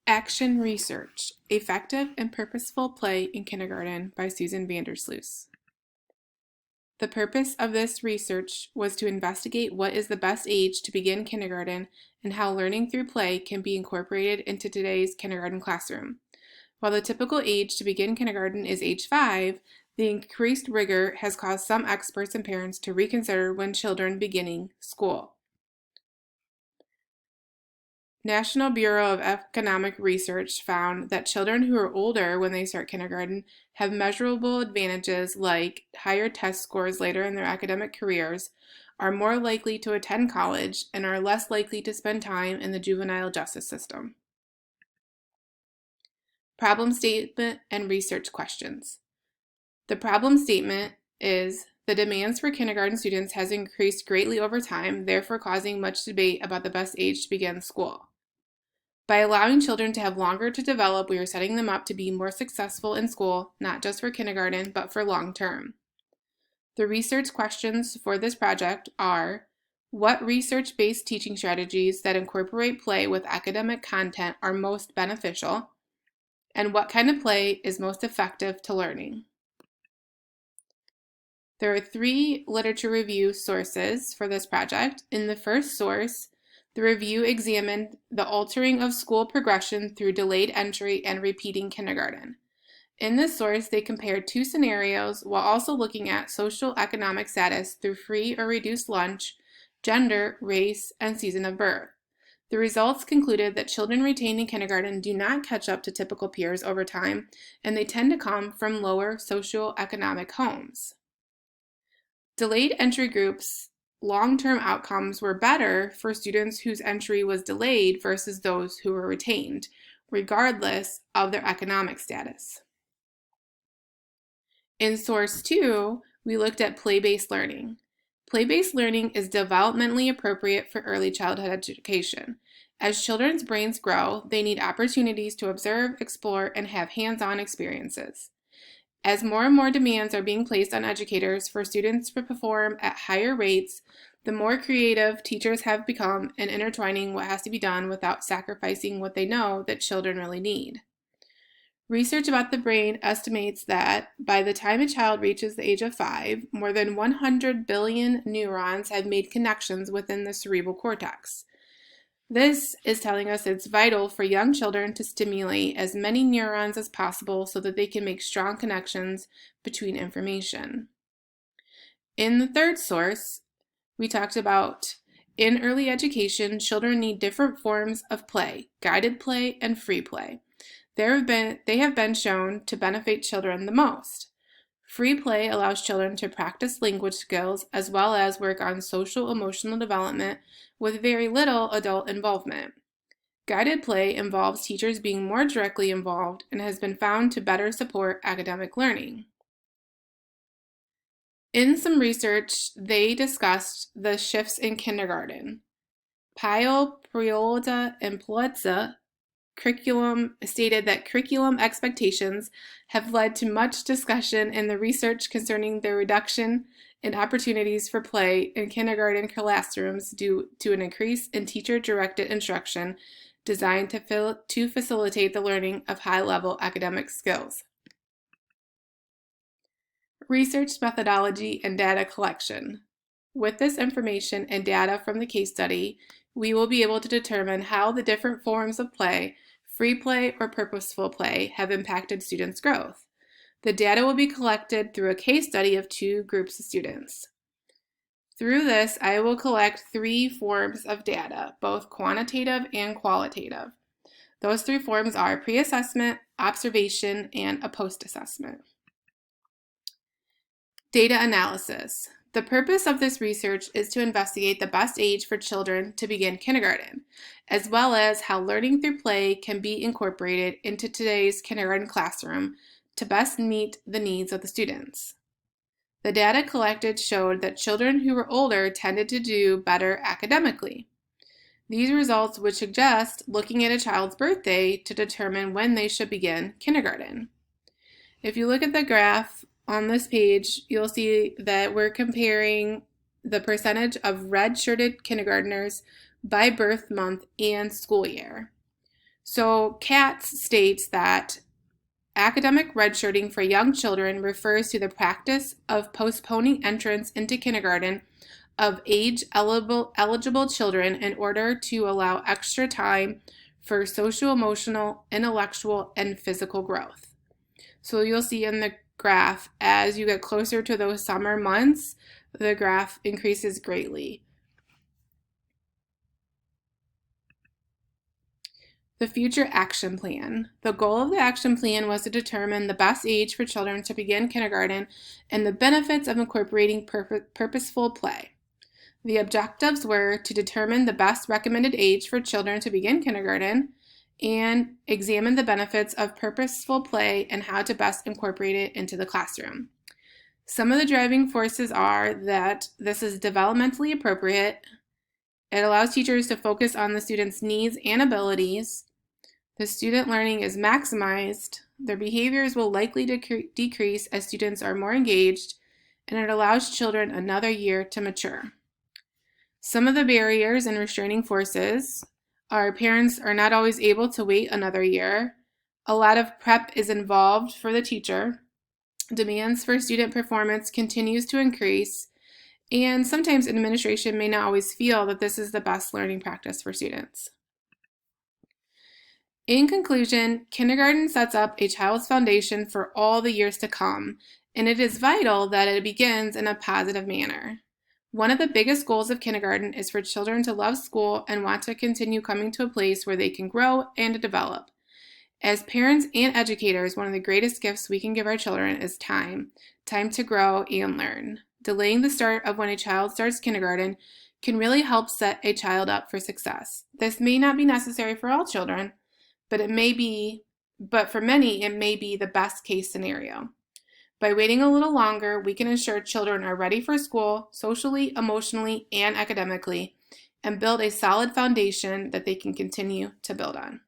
Action Research: Effective and Purposeful Play in Kindergarten by Susan VanderSluis. The purpose of this research was to investigate what is the best age to begin kindergarten and how learning through play can be incorporated into today's kindergarten classroom. While the typical age to begin kindergarten is age 5, the increased rigor has caused some experts and parents to reconsider when children beginning school. National Bureau of Economic Research found that children who are older when they start kindergarten have measurable advantages like higher test scores later in their academic careers, are more likely to attend college, and are less likely to spend time in the juvenile justice system. Problem statement and research questions. The problem statement is the demands for kindergarten students has increased greatly over time, therefore causing much debate about the best age to begin school. By allowing children to have longer to develop, we are setting them up to be more successful in school, not just for kindergarten, but for long term. The research questions for this project are: what research-based teaching strategies that incorporate play with academic content are most beneficial? And what kind of play is most effective to learning? There are 3 literature review sources for this project. In the first source, the review examined the altering of school progression through delayed entry and repeating kindergarten. In this source, they compared 2 scenarios while also looking at social economic status through free or reduced lunch, gender, race, and season of birth. The results concluded that children retained in kindergarten do not catch up to typical peers over time, and they tend to come from lower socioeconomic homes. Delayed entry groups' long-term outcomes were better for students whose entry was delayed versus those who were retained, regardless of their economic status. In source 2, we looked at play-based learning. Play-based learning is developmentally appropriate for early childhood education. As children's brains grow, they need opportunities to observe, explore, and have hands-on experiences. As more and more demands are being placed on educators for students to perform at higher rates, the more creative teachers have become in intertwining what has to be done without sacrificing what they know that children really need. Research about the brain estimates that by the time a child reaches the age of 5, more than 100 billion neurons have made connections within the cerebral cortex. This is telling us it's vital for young children to stimulate as many neurons as possible so that they can make strong connections between information. In the third source, we talked about in early education, children need different forms of play, guided play and free play. They have been shown to benefit children the most. Free play allows children to practice language skills as well as work on social emotional development with very little adult involvement. Guided play involves teachers being more directly involved and has been found to better support academic learning. In some research, they discussed the shifts in kindergarten. Pyle, Priolda, and Plotza curriculum stated that curriculum expectations have led to much discussion in the research concerning the reduction in opportunities for play in kindergarten classrooms due to an increase in teacher-directed instruction designed to facilitate the learning of high-level academic skills. Research methodology and data collection. With this information and data from the case study, we will be able to determine how the different forms of play, free play or purposeful play, have impacted students' growth. The data will be collected through a case study of 2 groups of students. Through this, I will collect 3 forms of data, both quantitative and qualitative. Those 3 forms are pre-assessment, observation, and a post-assessment. Data analysis. The purpose of this research is to investigate the best age for children to begin kindergarten, as well as how learning through play can be incorporated into today's kindergarten classroom to best meet the needs of the students. The data collected showed that children who were older tended to do better academically. These results would suggest looking at a child's birthday to determine when they should begin kindergarten. If you look at the graph on this page, you'll see that we're comparing the percentage of red-shirted kindergartners by birth month and school year. So Katz states that academic redshirting for young children refers to the practice of postponing entrance into kindergarten of age-eligible children in order to allow extra time for social, emotional, intellectual, and physical growth. So you'll see in the graph, as you get closer to those summer months, the graph increases greatly. The future action plan. The goal of the action plan was to determine the best age for children to begin kindergarten and the benefits of incorporating purposeful play. The objectives were to determine the best recommended age for children to begin kindergarten and examine the benefits of purposeful play and how to best incorporate it into the classroom. Some of the driving forces are that this is developmentally appropriate. It allows teachers to focus on the students' needs and abilities. The student learning is maximized. Their behaviors will likely decrease as students are more engaged, and it allows children another year to mature. Some of the barriers and restraining forces are parents are not always able to wait another year. A lot of prep is involved for the teacher. Demands for student performance continues to increase, and sometimes administration may not always feel that this is the best learning practice for students. In conclusion, kindergarten sets up a child's foundation for all the years to come, and it is vital that it begins in a positive manner. One of the biggest goals of kindergarten is for children to love school and want to continue coming to a place where they can grow and develop. As parents and educators, one of the greatest gifts we can give our children is time to grow and learn. Delaying the start of when a child starts kindergarten can really help set a child up for success. This may not be necessary for all children, but for many, it may be the best case scenario. By waiting a little longer, we can ensure children are ready for school, socially, emotionally, and academically, and build a solid foundation that they can continue to build on.